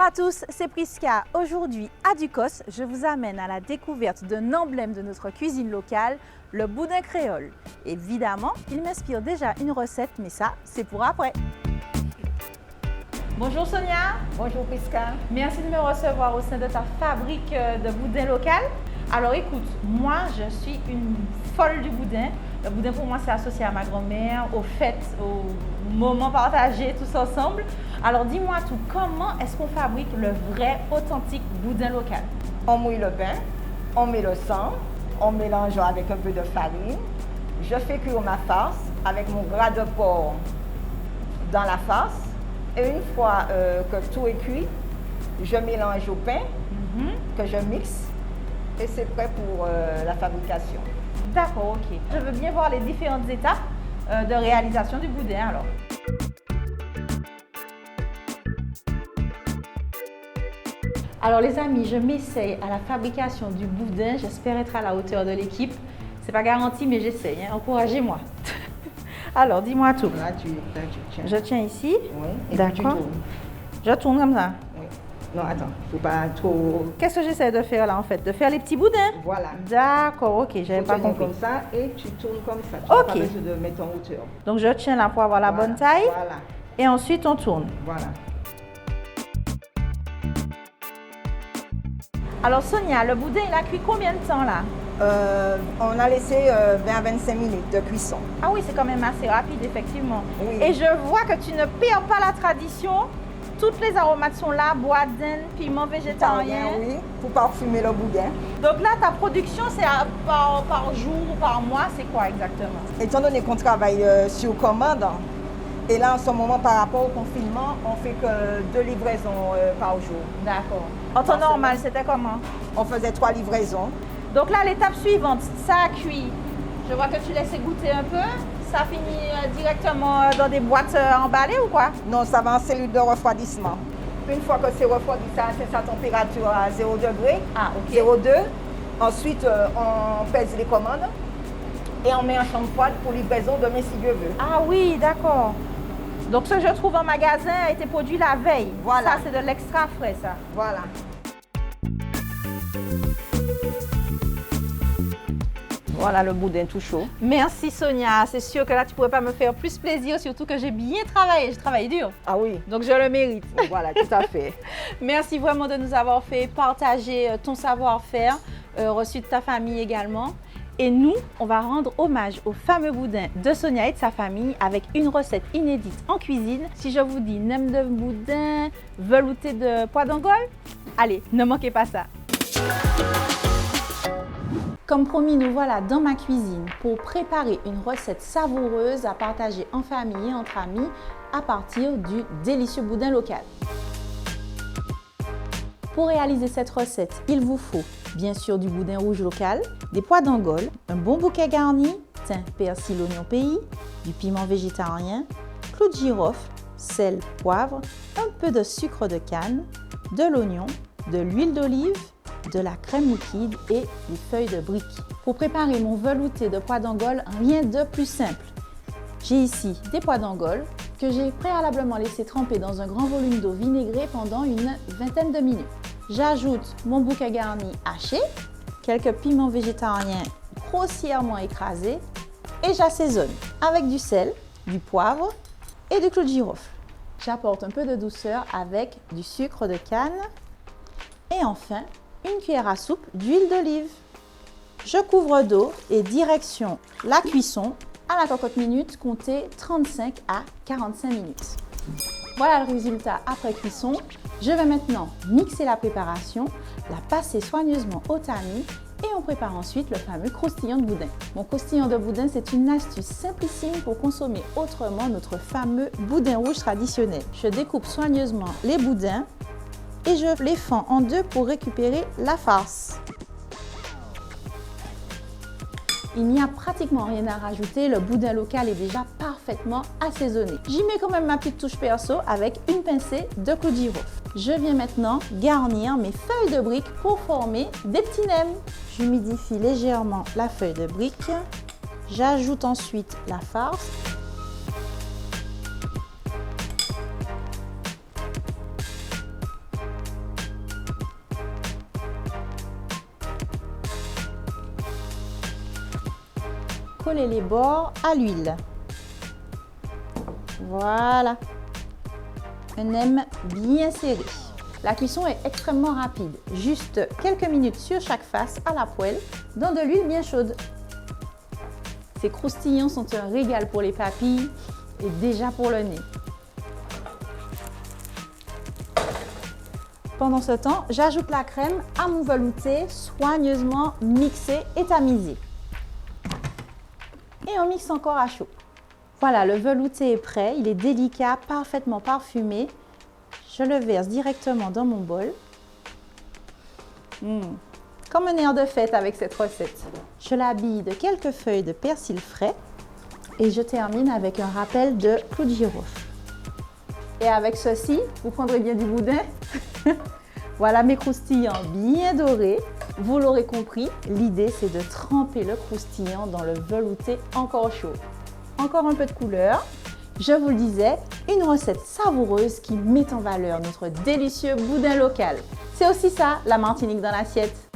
Bonjour à tous, c'est Prisca. Aujourd'hui à Ducos, je vous amène à la découverte d'un emblème de notre cuisine locale, le boudin créole. Évidemment, il m'inspire déjà une recette, mais ça, c'est pour après. Bonjour Sonia. Bonjour Prisca. Merci de me recevoir au sein de ta fabrique de boudin local. Alors écoute, moi je suis une folle du boudin. Le boudin pour moi c'est associé à ma grand-mère, aux fêtes, aux moments partagés tous ensemble. Alors dis-moi tout, comment est-ce qu'on fabrique le vrai, authentique boudin local? On mouille le pain, on met le sang, on mélange avec un peu de farine. Je fais cuire ma farce avec mon gras de porc dans la farce. Et une fois que tout est cuit, je mélange au pain que je mixe et c'est prêt pour la fabrication. D'accord, ok. Je veux bien voir les différentes étapes de réalisation du boudin alors. Alors les amis, je m'essaye à la fabrication du boudin. J'espère être à la hauteur de l'équipe. C'est pas garanti, mais j'essaye. Hein. Encouragez-moi. Alors, dis-moi tout. Là, tu tiens. Je tiens ici. Oui. Et d'accord. puis tu tournes. Je tourne comme ça. Oui. Non, attends, faut pas trop. Qu'est-ce que j'essaie de faire là en fait? De faire les petits boudins? Voilà. D'accord, ok, j'avais pas compris. Comme ça et tu tournes comme ça. Tu n'as pas besoin de mettre en hauteur. Donc je tiens là pour avoir la bonne taille. Voilà. Et ensuite on tourne. Voilà. Alors Sonia, le boudin il a cuit combien de temps là? On a laissé 20 à 25 minutes de cuisson. Ah oui, c'est quand même assez rapide effectivement. Oui. Et je vois que tu ne perds pas la tradition. Toutes les aromates sont là, bois d'Inde, piment végétarien. Oui, pour parfumer le boudin. Donc là, ta production, c'est par jour ou par mois, c'est quoi exactement? Étant donné qu'on travaille sur commande, et là en ce moment par rapport au confinement, on fait que 2 livraisons par jour. D'accord. En temps normal, c'était comment? On faisait 3 livraisons. Donc là, l'étape suivante, ça a cuit. Je vois que tu laisses goûter un peu. Ça finit directement dans des boîtes emballées ou quoi? Non, ça va en cellule de refroidissement. Une fois que c'est refroidi, ça atteint sa température à 0 degré, ah, ok. 0,2. Ensuite, on pèse les commandes et on met en chambre froide pour livraison demain si Dieu veut. Ah oui, d'accord. Donc ce que je trouve en magasin a été produit la veille. Voilà. Ça, c'est de l'extra frais, ça. Voilà. Voilà le boudin tout chaud. Merci Sonia, c'est sûr que là tu ne pourrais pas me faire plus plaisir, surtout que j'ai bien travaillé, j'ai travaillé dur. Ah oui. Donc je le mérite. Voilà, tout à fait. Merci vraiment de nous avoir fait partager ton savoir-faire, reçu de ta famille également. Et nous, on va rendre hommage au fameux boudin de Sonia et de sa famille avec une recette inédite en cuisine. Si je vous dis nem de boudin, velouté de pois d'Angole, allez, ne manquez pas ça. Comme promis, nous voilà dans ma cuisine pour préparer une recette savoureuse à partager en famille et entre amis à partir du délicieux boudin local. Pour réaliser cette recette, il vous faut bien sûr du boudin rouge local, des pois d'Angole, un bon bouquet garni, thym, persil, oignon pays, du piment végétarien, clou de girofle, sel, poivre, un peu de sucre de canne, de l'oignon, de l'huile d'olive, de la crème liquide et des feuilles de brique. Pour préparer mon velouté de pois d'Angole, rien de plus simple. J'ai ici des pois d'Angole que j'ai préalablement laissé tremper dans un grand volume d'eau vinaigrée pendant une vingtaine de minutes. J'ajoute mon bouquet garni haché, quelques piments végétariens grossièrement écrasés et j'assaisonne avec du sel, du poivre et du clou de girofle. J'apporte un peu de douceur avec du sucre de canne et enfin une cuillère à soupe d'huile d'olive. Je couvre d'eau et direction la cuisson à la cocotte minute, comptez 35 à 45 minutes. Voilà le résultat après cuisson. Je vais maintenant mixer la préparation, la passer soigneusement au tamis et on prépare ensuite le fameux croustillant de boudin. Mon croustillant de boudin, c'est une astuce simplissime pour consommer autrement notre fameux boudin rouge traditionnel. Je découpe soigneusement les boudins et je les fends en deux pour récupérer la farce. Il n'y a pratiquement rien à rajouter, le boudin local est déjà parfaitement assaisonné. J'y mets quand même ma petite touche perso avec une pincée de clou de girofle. Je viens maintenant garnir mes feuilles de briques pour former des petits nems. J'humidifie légèrement la feuille de brique. J'ajoute ensuite la farce. coller les bords à l'huile. Voilà. Un M bien serré. La cuisson est extrêmement rapide, juste quelques minutes sur chaque face à la poêle dans de l'huile bien chaude. Ces croustillants sont un régal pour les papilles et déjà pour le nez. Pendant ce temps, j'ajoute la crème à mon velouté soigneusement mixé et tamisé. Et on mixe encore à chaud. Voilà, le velouté est prêt, il est délicat, parfaitement parfumé. Je le verse directement dans mon bol. Comme un air de fête avec cette recette. Je l'habille de quelques feuilles de persil frais et je termine avec un rappel de clou de girofle. Et avec ceci, vous prendrez bien du boudin. Voilà mes croustillants bien dorés. Vous l'aurez compris, l'idée c'est de tremper le croustillant dans le velouté encore chaud. Encore un peu de couleur. Je vous le disais, une recette savoureuse qui met en valeur notre délicieux boudin local. C'est aussi ça, la Martinique dans l'assiette.